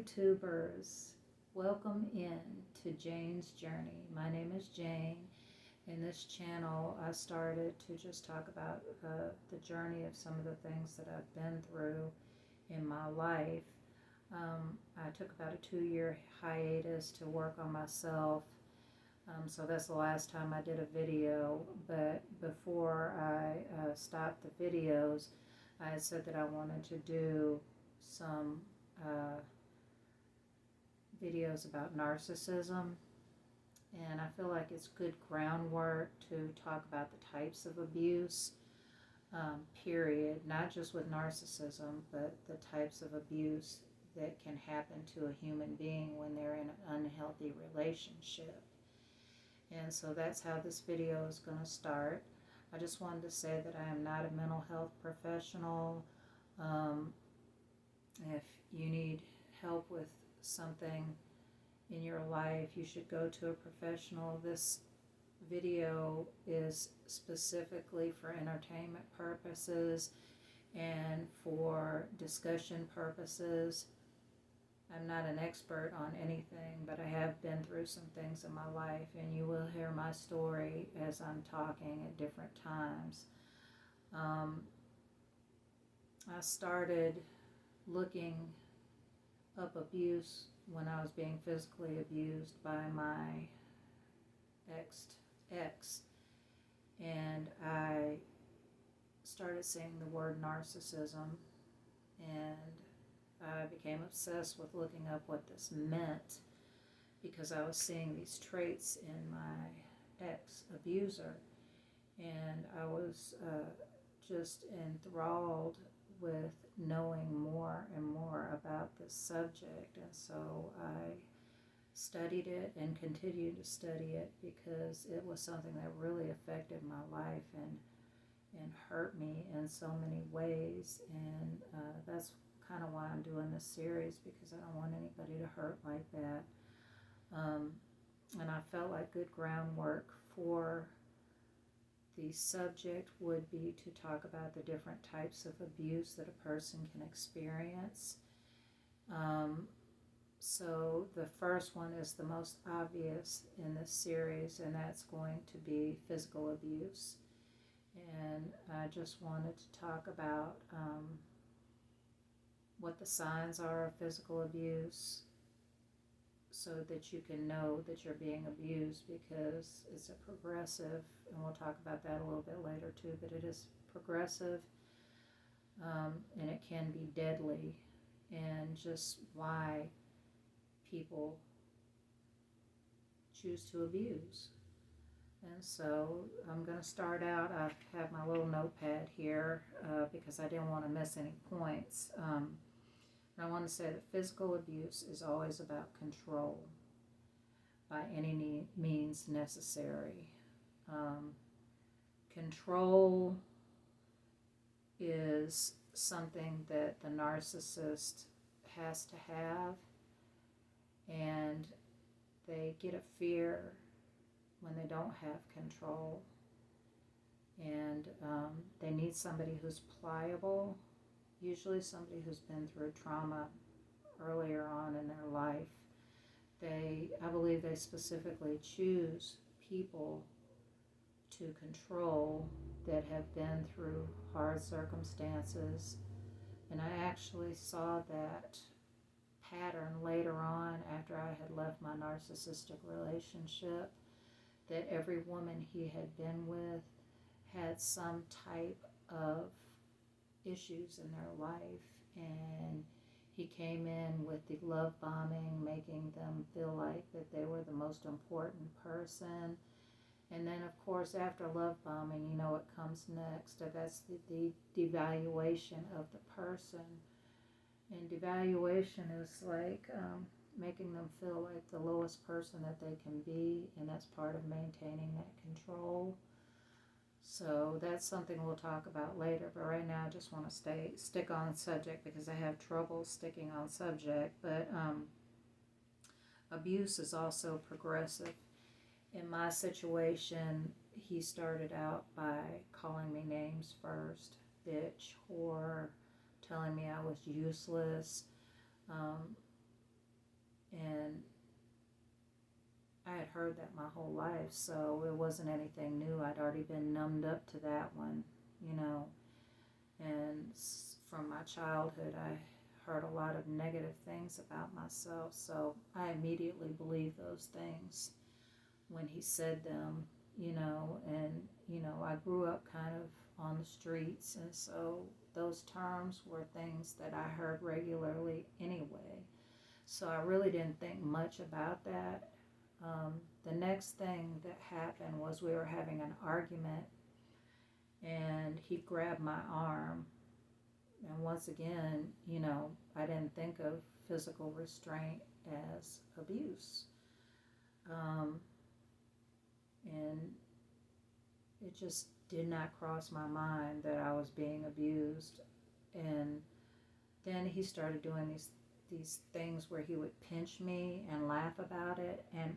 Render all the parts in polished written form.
YouTubers, welcome in to Jane's Journey. My name is Jane. In this channel, I started to just talk about the journey of some of the things that I've been through in my life. I took about a 2-year hiatus to work on myself, so that's the last time I did a video. But before I stopped the videos, I had said that I wanted to do some videos about narcissism, and I feel like it's good groundwork to talk about the types of abuse, period, not just with narcissism, but the types of abuse that can happen to a human being when they're in an unhealthy relationship. And so that's how this video is going to start. I just wanted to say that I am not a mental health professional. If you need help with something in your life, you should go to a professional. This video is specifically for entertainment purposes and for discussion purposes. I'm not an expert on anything, but I have been through some things in my life, and you will hear my story as I'm talking at different times. I started looking up abuse when I was being physically abused by my ex, and I started seeing the word narcissism, and I became obsessed with looking up what this meant, because I was seeing these traits in my ex-abuser, and I was just enthralled with knowing more and more about this subject. And so I studied it and continued to study it because it was something that really affected my life and hurt me in so many ways. And that's kind of why I'm doing this series, because I don't want anybody to hurt like that. And I felt like good groundwork for the subject would be to talk about the different types of abuse that a person can experience. So the first one is the most obvious in this series, and that's going to be physical abuse. And I just wanted to talk about what the signs are of physical abuse, so that you can know that you're being abused, because it's a progressive, and we'll talk about that a little bit later too, but it is progressive, and it can be deadly, and just why people choose to abuse. And so I'm going to start out. I have my little notepad here because I didn't want to miss any points. And I want to say that physical abuse is always about control by any means necessary. Control is something that the narcissist has to have, and they get a fear when they don't have control. And they need somebody who's pliable, usually somebody who's been through trauma earlier on in their life. I believe they specifically choose people to control that have been through hard circumstances. And I actually saw that pattern later on, after I had left my narcissistic relationship, that every woman he had been with had some type of issues in their life, and he came in with the love bombing, making them feel like that they were the most important person. And then, of course, after love bombing, you know what comes next. That's the devaluation of the person. And devaluation is like making them feel like the lowest person that they can be, and that's part of maintaining that control. So that's something we'll talk about later, but right now I just want to stick on subject, because I have trouble sticking on subject. But abuse is also progressive. In my situation, he started out by calling me names first: bitch, whore, telling me I was useless, And I had heard that my whole life, so it wasn't anything new. I'd already been numbed up to that one, you know. And from my childhood, I heard a lot of negative things about myself, so I immediately believed those things when he said them, you know. And, you know, I grew up kind of on the streets, and so those terms were things that I heard regularly anyway. So I really didn't think much about that. The next thing that happened was we were having an argument, and he grabbed my arm. And once again, you know, I didn't think of physical restraint as abuse. And it just did not cross my mind that I was being abused. And then he started doing these things where he would pinch me and laugh about it, and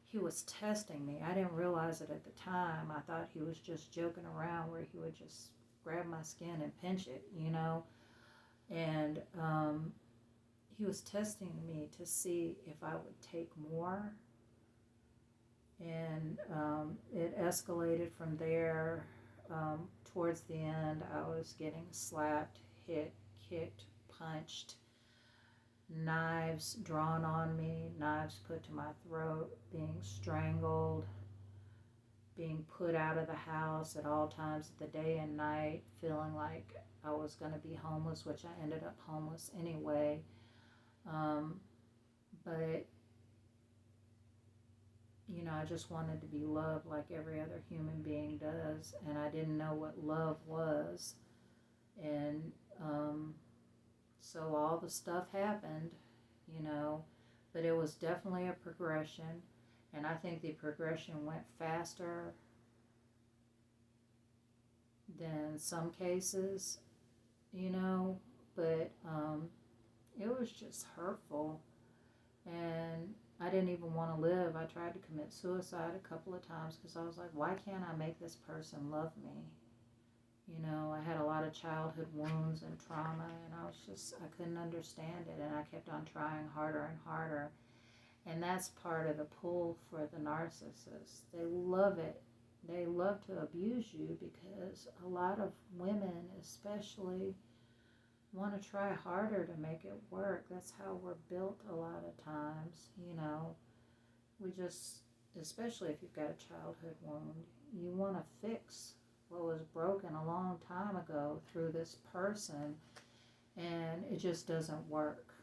he was testing me. I didn't realize it at the time. I thought he was just joking around, where he would just grab my skin and pinch it, you know. And he was testing me to see if I would take more. And it escalated from there. Towards the end, I was getting slapped, hit, kicked, punched, knives drawn on me, knives put to my throat, being strangled, being put out of the house at all times of the day and night, feeling like I was going to be homeless, which I ended up homeless anyway. But, you know, I just wanted to be loved like every other human being does, and I didn't know what love was. And so all the stuff happened, you know, but it was definitely a progression, and I think the progression went faster than some cases, you know, but it was just hurtful, and I didn't even want to live. I tried to commit suicide a couple of times because I was like, why can't I make this person love me? You know, I had a lot of childhood wounds and trauma, and I couldn't understand it, and I kept on trying harder and harder. And that's part of the pull for the narcissist. They love it. They love to abuse you because a lot of women, especially, want to try harder to make it work. That's how we're built a lot of times, you know. We just, especially if you've got a childhood wound, you want to fix what was broken a long time ago through this person, and it just doesn't work.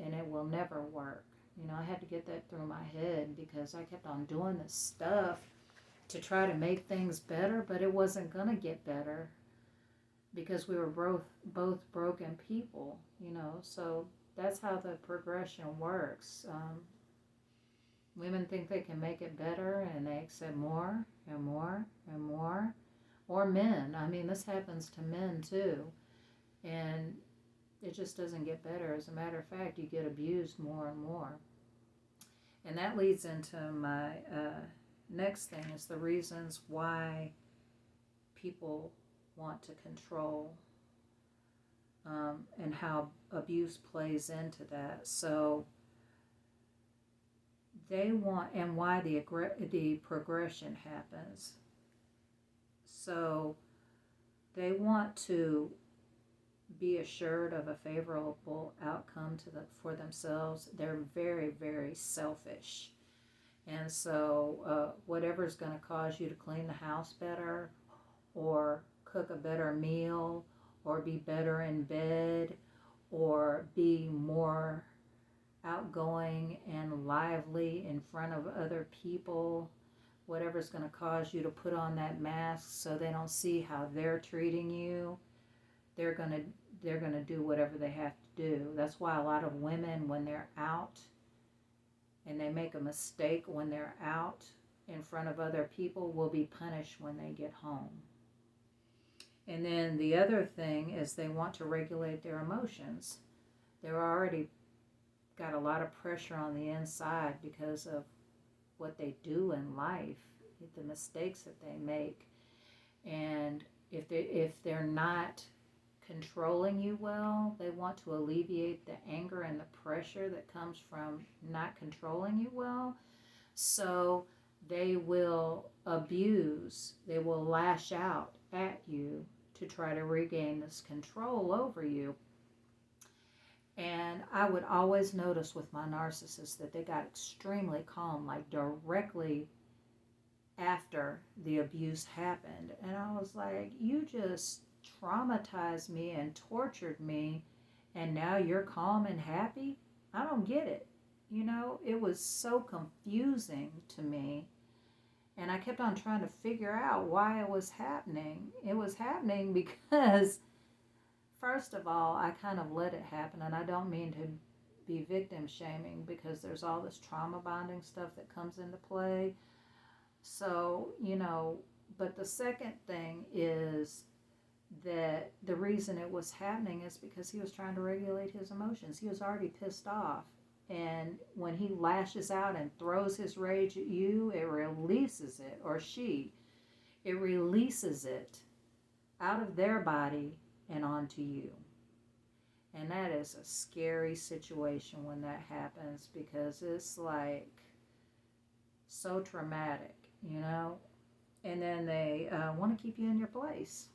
And it will never work. You know, I had to get that through my head because I kept on doing this stuff to try to make things better, but it wasn't going to get better because we were both broken people, you know. So that's how the progression works. Women think they can make it better, and they accept more and more and more. Or men. I mean, this happens to men too. And it just doesn't get better. As a matter of fact, you get abused more and more. And that leads into my next thing, is the reasons why people want to control, and how abuse plays into that. So they want, and why the progression happens. So they want to be assured of a favorable outcome for themselves. They're very, very selfish. And so whatever's going to cause you to clean the house better, or cook a better meal, or be better in bed, or be more outgoing and lively in front of other people, whatever's going to cause you to put on that mask so they don't see how they're treating you, they're going to do whatever they have to do. That's why a lot of women, when they're out and they make a mistake when they're out in front of other people, will be punished when they get home. And then the other thing is they want to regulate their emotions. They're already got a lot of pressure on the inside because of what they do in life, the mistakes that they make. And if they're not controlling you well. They want to alleviate the anger and the pressure that comes from not controlling you well. So they will abuse, they will lash out at you to try to regain this control over you. And I would always notice with my narcissists that they got extremely calm, like directly after the abuse happened. And I was like, you just traumatized me and tortured me, and now you're calm and happy? I don't get it. You know, it was so confusing to me. And I kept on trying to figure out why it was happening. It was happening because, first of all, I kind of let it happen. And I don't mean to be victim shaming, because there's all this trauma bonding stuff that comes into play. So, you know, but the second thing is that the reason it was happening is because he was trying to regulate his emotions. He was already pissed off. And when he lashes out and throws his rage at you, it releases it, or she, it releases it out of their body and onto you. And that is a scary situation when that happens, because it's like so traumatic, you know? And then they want to keep you in your place.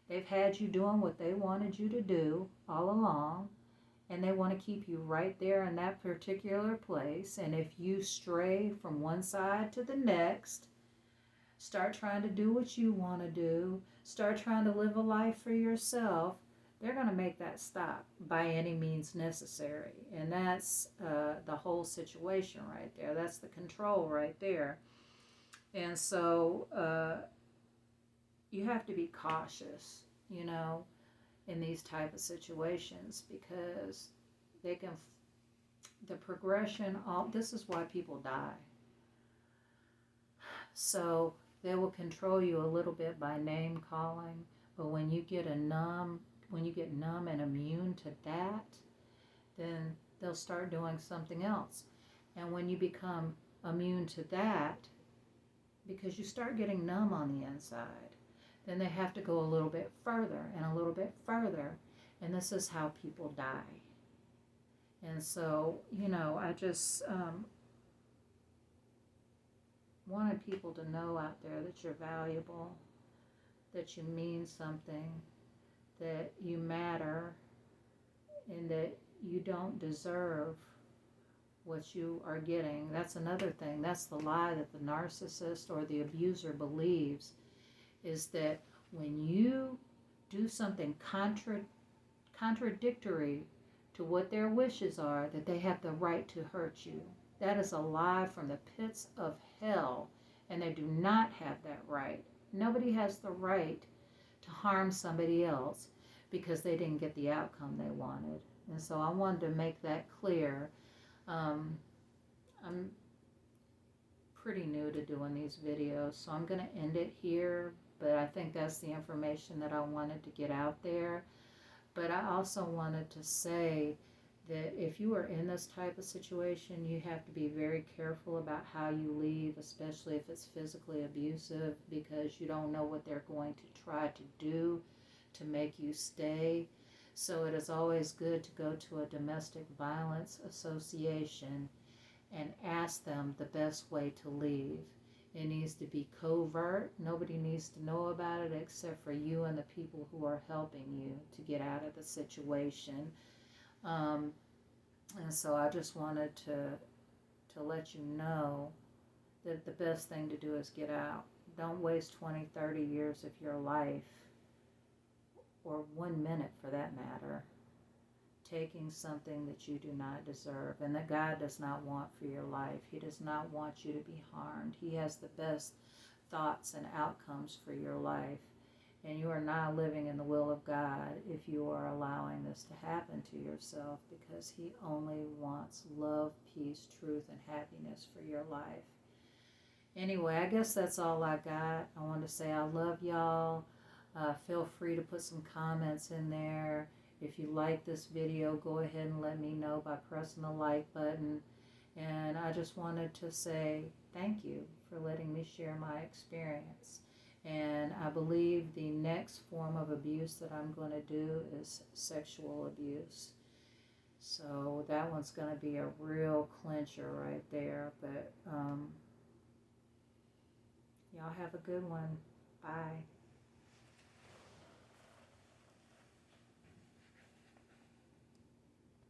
They've had you doing what they wanted you to do all along, and they want to keep you right there in that particular place. And if you stray from one side to the next, start trying to do what you want to do, start trying to live a life for yourself, they're going to make that stop by any means necessary. And that's the whole situation right there. That's the control right there. And so you have to be cautious, you know, in these type of situations, because they can, the progression, this is why people die. So they will control you a little bit by name calling, but when you get numb and immune to that, then they'll start doing something else. And when you become immune to that, because you start getting numb on the inside, then they have to go a little bit further and a little bit further. And this is how people die. And so, you know, I just wanted people to know out there that you're valuable, that you mean something, that you matter, and that you don't deserve what you are getting. That's another thing. That's the lie that the narcissist or the abuser believes, is that when you do something contradictory to what their wishes are, that they have the right to hurt you. That is a lie from the pits of hell, and they do not have that right. Nobody has the right to harm somebody else because they didn't get the outcome they wanted. And so I wanted to make that clear. I'm pretty new to doing these videos, so I'm going to end it here, but I think that's the information that I wanted to get out there. But I also wanted to say that if you are in this type of situation, you have to be very careful about how you leave, especially if it's physically abusive, because you don't know what they're going to try to do to make you stay. So it is always good to go to a domestic violence association and ask them the best way to leave. It needs to be covert. Nobody needs to know about it except for you and the people who are helping you to get out of the situation. And so I just wanted to let you know that the best thing to do is get out. Don't waste 20, 30 years of your life, or 1 minute for that matter, taking something that you do not deserve and that God does not want for your life. He does not want you to be harmed. He has the best thoughts and outcomes for your life. And you are not living in the will of God if you are allowing this to happen to yourself, because He only wants love, peace, truth, and happiness for your life. Anyway, I guess that's all I got. I want to say I love y'all. Feel free to put some comments in there. If you like this video, go ahead and let me know by pressing the like button. And I just wanted to say thank you for letting me share my experience. And I believe the next form of abuse that I'm going to do is sexual abuse. So that one's going to be a real clincher right there. But y'all have a good one. Bye.